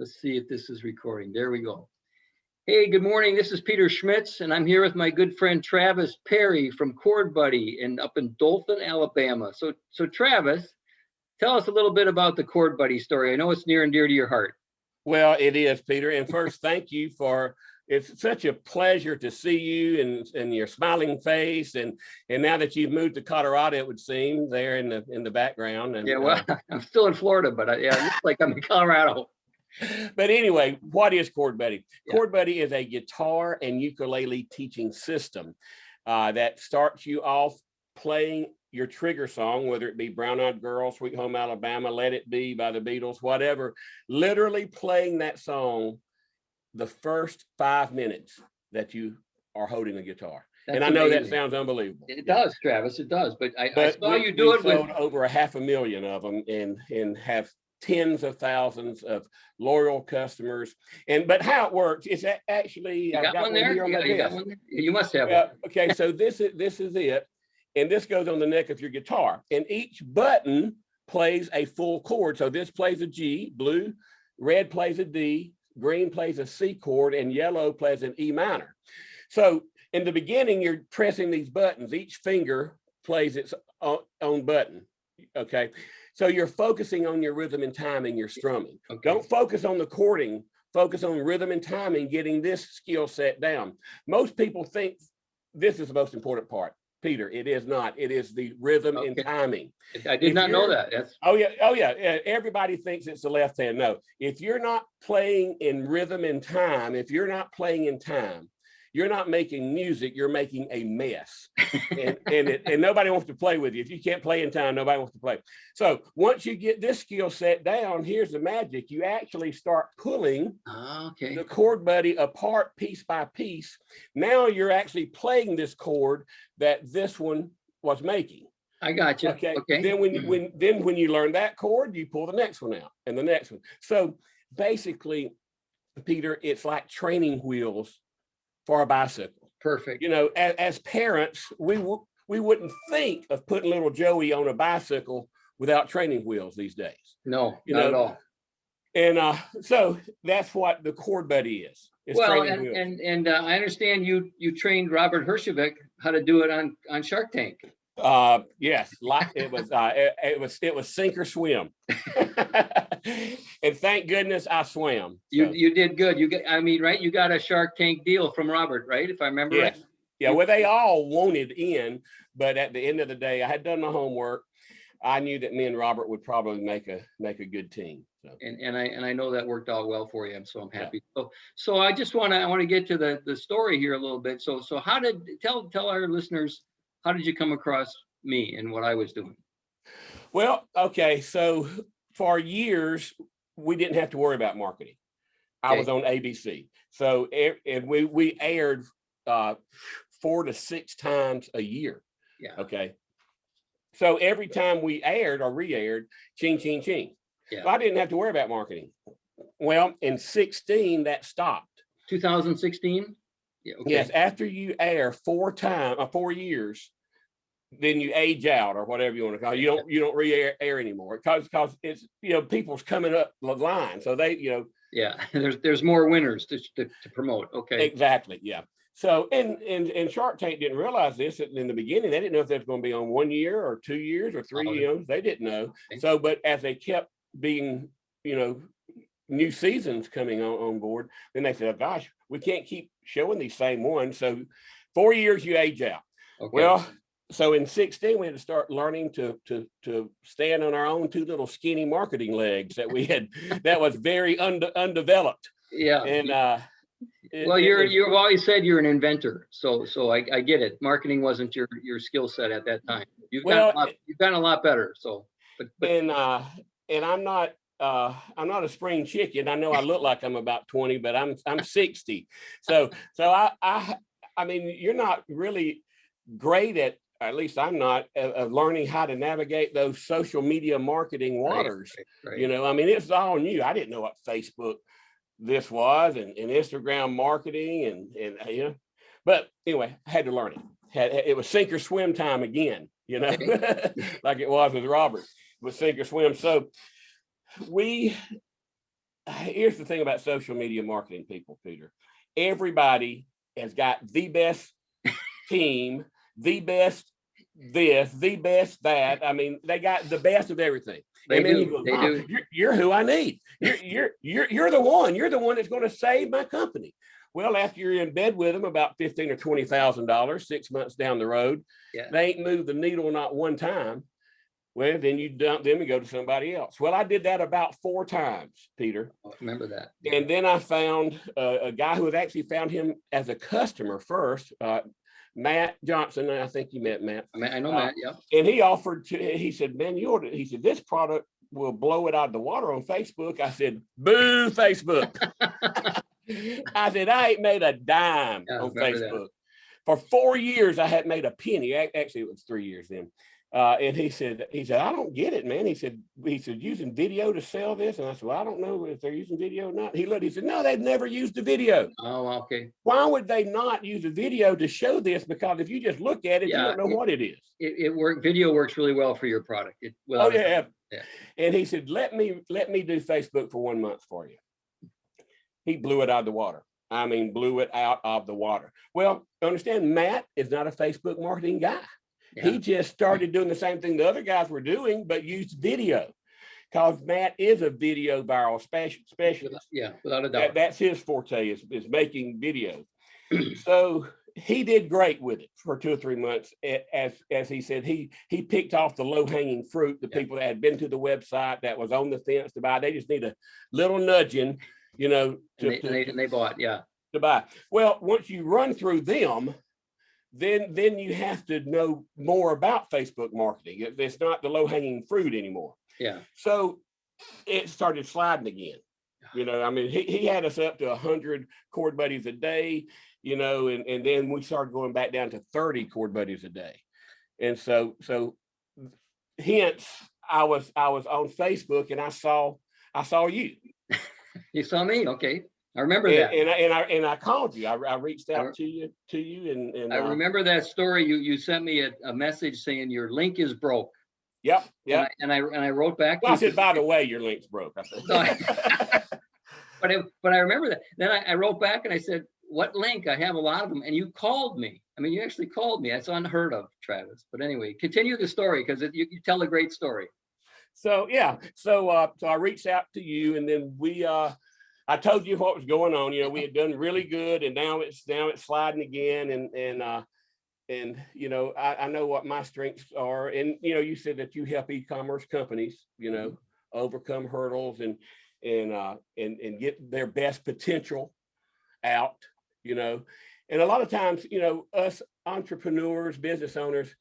Let's see if this is recording. There we go. Hey, good morning. This is Peter Schmitz, and I'm here with my good friend Travis Perry from Chord Buddy up in Dothan, Alabama. So Travis, tell us a little bit about the Chord Buddy story. I know it's near and dear to your heart. Well, it is, Peter. And first, thank you it's such a pleasure to see you and your smiling face. And now that you've moved to Colorado, it would seem, there in the background. And yeah, well, I'm still in Florida, but it looks like I'm in Colorado. But anyway, what is Chord Buddy? Yeah. Chord Buddy is a guitar and ukulele teaching system that starts you off playing your trigger song, whether it be Brown Eyed Girl, Sweet Home Alabama, Let It Be by the Beatles, whatever, literally playing that song the first 5 minutes that you are holding a guitar. That's and I know amazing. that sounds unbelievable. It does, Travis, it does. But I saw you do it with over 500,000 of them and have tens of thousands of loyal customers. But how it works is actually you got one there? You got one there? You must have one. Okay, so this is it. And this goes on the neck of your guitar. And each button plays a full chord. So this plays a G, blue, red plays a D, green plays a C chord, and yellow plays an E minor. So in the beginning, you're pressing these buttons. Each finger plays its own button, okay? So you're focusing on your rhythm and timing, your strumming. Okay. Don't focus on the chording, focus on rhythm and timing, getting this skill set down. Most people think this is the most important part. Peter, it is not. It is the rhythm and timing. I did not know that. Oh yeah. Everybody thinks it's the left hand. No, if you're not playing in rhythm and time, if you're not playing in time, you're not making music, you're making a mess. and nobody wants to play with you. If you can't play in time, nobody wants to play. So once you get this skill set down, here's the magic. You actually start pulling the Chord Buddy apart piece by piece. Now you're actually playing this chord that this one was making. I got you. Okay. Then when you learn that chord, you pull the next one out and the next one. So basically, Peter, it's like training wheels for a bicycle. Perfect. You know, as parents, we wouldn't think of putting little Joey on a bicycle without training wheels these days. No, not at all. And so that's what the Chord Buddy is. Well, and I understand you trained Robert Herjavec how to do it on Shark Tank. Yes, it was sink or swim. And thank goodness I swam. So. You did good. You got a Shark Tank deal from Robert, right? If I remember right. Yeah, well, they all wanted in, but at the end of the day, I had done my homework. I knew that me and Robert would probably make a good team. So. And I know that worked out well for you. So I'm happy. Yeah. So I just want to get to the story here a little bit. So how did tell our listeners, how did you come across me and what I was doing? Well, okay, so for years we didn't have to worry about marketing. I was on ABC, so and we aired 4 to 6 times a year. Yeah. Okay. So every time we aired or re-aired, ching, ching, ching. Yeah. So I didn't have to worry about marketing. Well, in 2016, that stopped. 2016? Yeah. Okay. Yes. After you air 4 years, then you age out or whatever you want to call it. You don't re-air anymore because it's, people's coming up the line. So they, Yeah. There's more winners to promote. Okay. Exactly. Yeah. So, and Shark Tank didn't realize this in the beginning. They didn't know if they was going to be on 1 year or 2 years or 3 years. They didn't know. Okay. So, but as they kept being, new seasons coming on board, then they said, oh, gosh, we can't keep showing these same ones. So 4 years, you age out. Okay. Well, so in 2016, we had to start learning to stand on our own 2 little skinny marketing legs that we had, that was very undeveloped. Yeah. And, you've always said you're an inventor, so I get it. Marketing wasn't your skill set at that time. You've gotten a lot better. So, and I'm not a spring chicken. I know I look like I'm about 20, but I'm 60. So I mean, you're not really great at least I'm not learning how to navigate those social media marketing waters. Right. I mean, it's all new. I didn't know what Facebook this was and Instagram marketing and but anyway, I had to learn it. It was sink or swim time again, like it was with Robert. It was sink or swim. So here's the thing about social media marketing people, Peter. Everybody has got the best team, the best this, the best that. I mean, they got the best of everything. They and then do. you go, They "Mom, do. you're who I need. You're the one. You're the one that's going to save my company." Well, after you're in bed with them about $15,000 or $20,000, 6 months down the road, Yeah. they ain't moved the needle not one time. Well, then you dump them and go to somebody else. Well, I did that about 4 times, Peter. I remember that. And then I found a guy who had actually found him as a customer first, Matt Johnson. I think you met Matt. I know Matt. Yeah. And he offered to, he said, "Man, he said, this product will blow it out of the water on Facebook." I said, "Boo, Facebook." I said, "I ain't made a dime on Facebook." For 4 years, I hadn't made a penny. Actually, it was 3 years then. And he said, "I don't get it, man." He said, "Using video to sell this?" And I said, "Well, I don't know if they're using video or not." He looked, he said, "No, they've never used the video." Oh, okay. Why would they not use a video to show this? Because if you just look at it, you don't know what it is. Video works really well for your product. Oh yeah. And he said, let me do Facebook for 1 month for you. He blew it out of the water. I mean, blew it out of the water. Well, understand, Matt is not a Facebook marketing guy. Yeah. He just started doing the same thing the other guys were doing, but used video, because Matt is a video viral specialist. Yeah, without a doubt. That's his forte, is making videos. So he did great with it for 2 or 3 months. As he said, he picked off the low-hanging fruit, the people that had been to the website, that was on the fence to buy. They just need a little nudging, you know, and they bought, yeah, to buy. Well, once you run through them, then you have to know more about Facebook marketing. It's not the low-hanging fruit anymore. Yeah. So it started sliding again. You know, I mean, he had us up to 100 Cord Buddies a day, you know, and then we started going back down to 30 Cord Buddies a day. And so hence I was on Facebook and I saw you. You saw me? Okay. I remember that. And I called you. I reached out to you and I remember that story. You sent me a message saying your link is broke. Yep. Yeah. And I wrote back. Well, I said, "By the way, your link's broke." I said. But I remember that. Then I wrote back and I said, "What link? I have a lot of them." And you called me. I mean, you actually called me. That's unheard of, Travis. But anyway, continue the story, because you tell a great story. So yeah. So I reached out to you, and then I told you what was going on. You know, we had done really good, and now it's sliding again. And you know, I know what my strengths are. And you know, you said that you help e-commerce companies, you know, overcome hurdles and get their best potential out. You know, and a lot of times, you know, us entrepreneurs, business owners,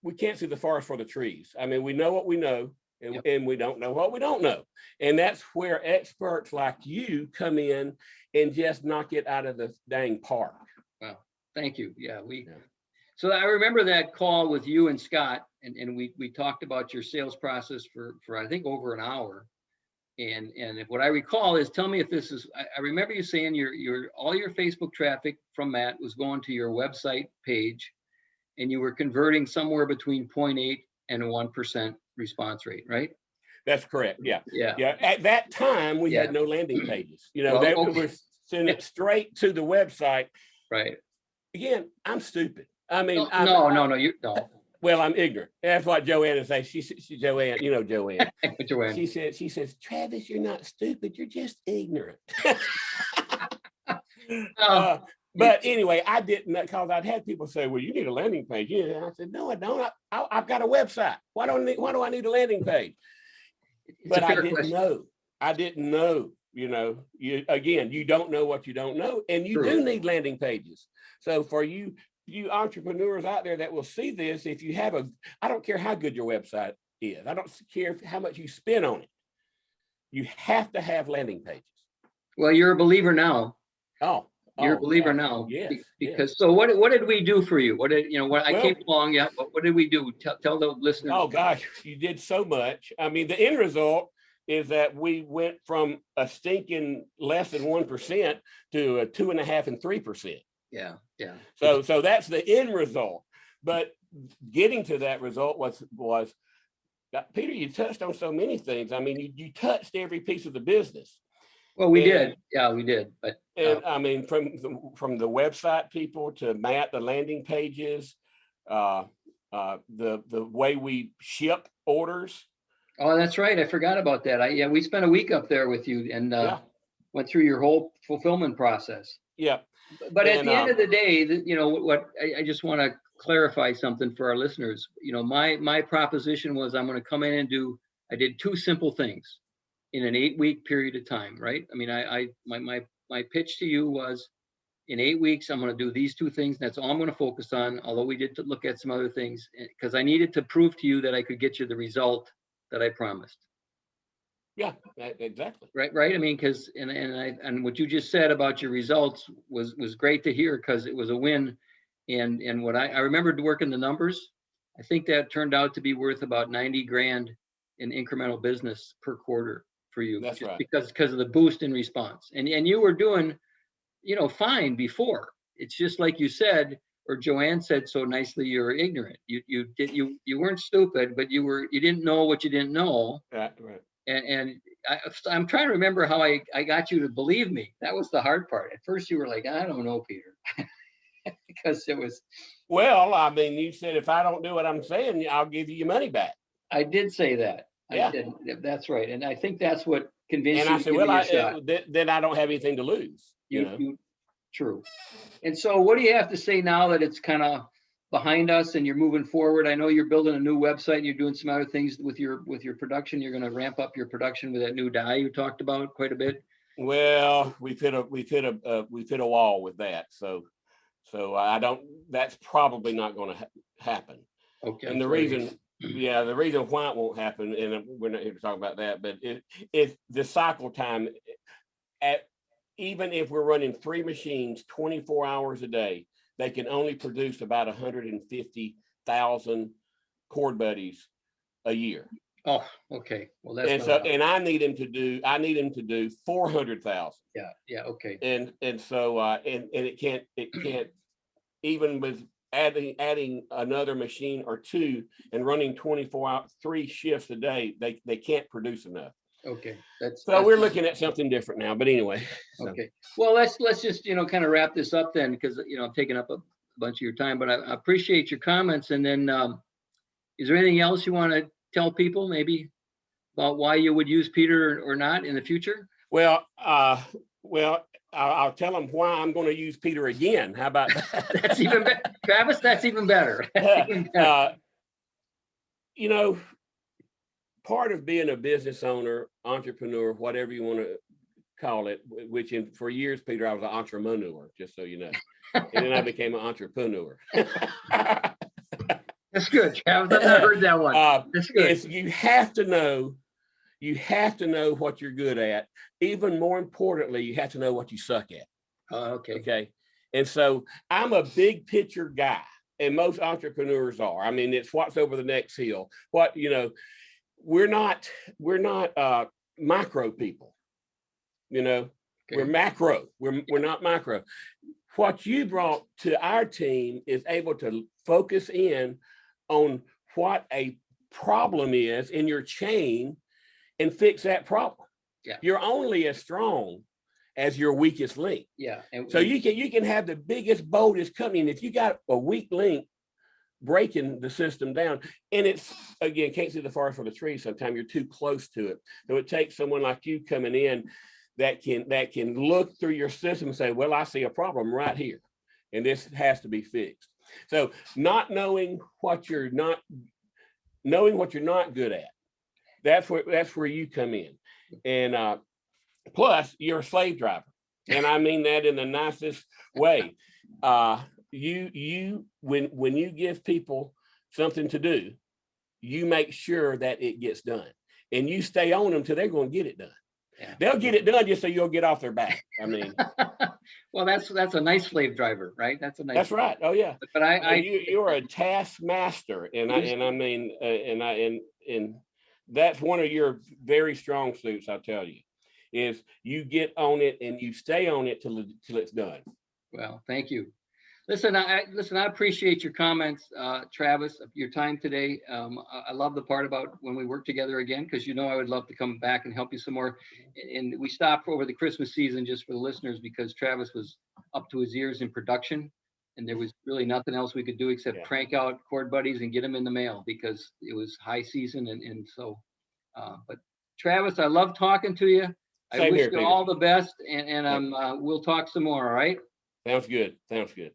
we can't see the forest for the trees. I mean, we know what we know. And we don't know what we don't know. And that's where experts like you come in and just knock it out of the dang park. Wow. Thank you. Yeah. So I remember that call with you and Scott, and we talked about your sales process for I think over an hour. And what I recall is, tell me if this is, I remember you saying your all your Facebook traffic from Matt was going to your website page, and you were converting somewhere between 0.8 and 1% response rate, right? That's correct. Yeah. Yeah. Yeah. At that time, we had no landing pages. You know, they were sending it straight to the website. Right. Again, I'm stupid. I mean, no. Well, I'm ignorant. That's what Joanne would say. She's Joanne. You know Joanne. Joanne. She says, "Travis, you're not stupid. You're just ignorant." But anyway, I didn't, because I'd had people say, "Well, you need a landing page." Yeah, I said, "No, I don't. I've got a website. Why do I need a landing page?" But I didn't know. I didn't know. You know, you don't know what you don't know, and you do need landing pages. So for you entrepreneurs out there that will see this, if you have I don't care how good your website is. I don't care how much you spend on it. You have to have landing pages. Well, you're a believer now. You're a believer now. Yes. Because so what did we do for you? I came along. Yeah. What did we do? Tell the listeners. Oh gosh, you did so much. I mean, the end result is that we went from a stinking less than 1% to a 2.5% and 3%. Yeah. Yeah. So that's the end result. But getting to that result was Peter, you touched on so many things. I mean, you touched every piece of the business. Well, we And- did. Yeah, we did. But And I mean, from the website people to Matt, the landing pages, the way we ship orders. oh, that's right. I forgot about that. Yeah, we spent a week up there with you and Yeah, went through your whole fulfillment process. yeah, But at And, the end of the day, you know, what I just want to clarify something for our listeners. You know, my proposition was I'm going to come in and I did two simple things in an 8-week period of time, right? I mean, my pitch to you was in 8 weeks, I'm going to do these two things. That's all I'm going to focus on. Although we did look at some other things because I needed to prove to you that I could get you the result that I promised. yeah, exactly. Right. I mean, because and what you just said about your results was great to hear because it was a win. And what I remembered working the numbers, I think that turned out to be worth about 90 grand in incremental business per quarter for you. That's just right. because of the boost in response. And you were doing, you know, fine before. It's just like you said, or Joanne said so nicely, you're ignorant. You weren't stupid, but you didn't know what you didn't know. Right. And I'm trying to remember how I got you to believe me. That was the hard part. At first you were like, I don't know, Peter, because it was. Well, I mean, you said, if I don't do what I'm saying, I'll give you your money back. I did say that. Yeah. I did. That's right. And I think that's what convinced And you I to said, give well, me a shot. then I don't have anything to lose. You know? True. And so what do you have to say now that it's kind of behind us and you're moving forward? I know you're building a new website and you're doing some other things with your production. You're going to ramp up your production with that new die you talked about quite a bit. Well, we've hit a wall with that. So I don't, that's probably not going to happen. Okay. And the reason why it won't happen, and we're not here to talk about that, but if the cycle time even if we're running 3 machines 24 hours a day, they can only produce about 150,000 cord buddies a year. Oh, okay. Well, that's and I need him to do 400,000. Yeah. Okay. And so it can't even with adding another machine or two and running 3 shifts a day, they can't produce enough. Okay. So we're looking at something different now, but anyway. So. Okay. Well, let's just, kind of wrap this up then, because, I'm taking up a bunch of your time, but I appreciate your comments. And then is there anything else you want to tell people maybe about why you would use Peter or not in the future? Well, I'll tell them why I'm going to use Peter again. How about that? That's even better. Travis, that's even better. Part of being a business owner, entrepreneur, whatever you want to call it, which for years, Peter, I was an entrepreneur, just so you know. And then I became an entrepreneur. That's good, Travis. I've not heard that one. That's good. You have to know what you're good at. Even more importantly, you have to know what you suck at. Okay. Okay. And so I'm a big picture guy, and most entrepreneurs are. I mean, it's what's over the next hill. We're not micro people. Okay. We're macro. We're not micro. What you brought to our team is able to focus in on what a problem is in your chain and fix that problem. Yeah. You're only as strong as your weakest link. Yeah. So you can have the biggest, boldest company, and if you got a weak link breaking the system down, and it's, again, can't see the forest for the trees, sometimes you're too close to it. So it takes someone like you coming in that can look through your system and say, well, I see a problem right here, and this has to be fixed. So not knowing what you're not good at, that's where you come in. And plus you're a slave driver, and I mean that in the nicest way. When you give people something to do, you make sure that it gets done, and you stay on them till they're going to get it done. Yeah. They'll get it done just so you'll get off their back. I mean, well, that's a nice slave driver, right? That's right. Oh yeah. But you're a taskmaster, and that's one of your very strong suits. I'll tell you, is you get on it and you stay on it till it's done. Well, thank you. Listen, I appreciate your comments, Travis, of your time today. I love the part about when we work together again, because I would love to come back and help you some more. And we stopped over the Christmas season just for the listeners because Travis was up to his ears in production, and there was really nothing else we could do except Yeah. crank out Chord Buddies and get them in the mail because it was high season, and so. But Travis, I love talking to you. I Same wish here, you Peter. all the best, and Yeah. we'll talk some more. All right. Sounds good. Sounds good.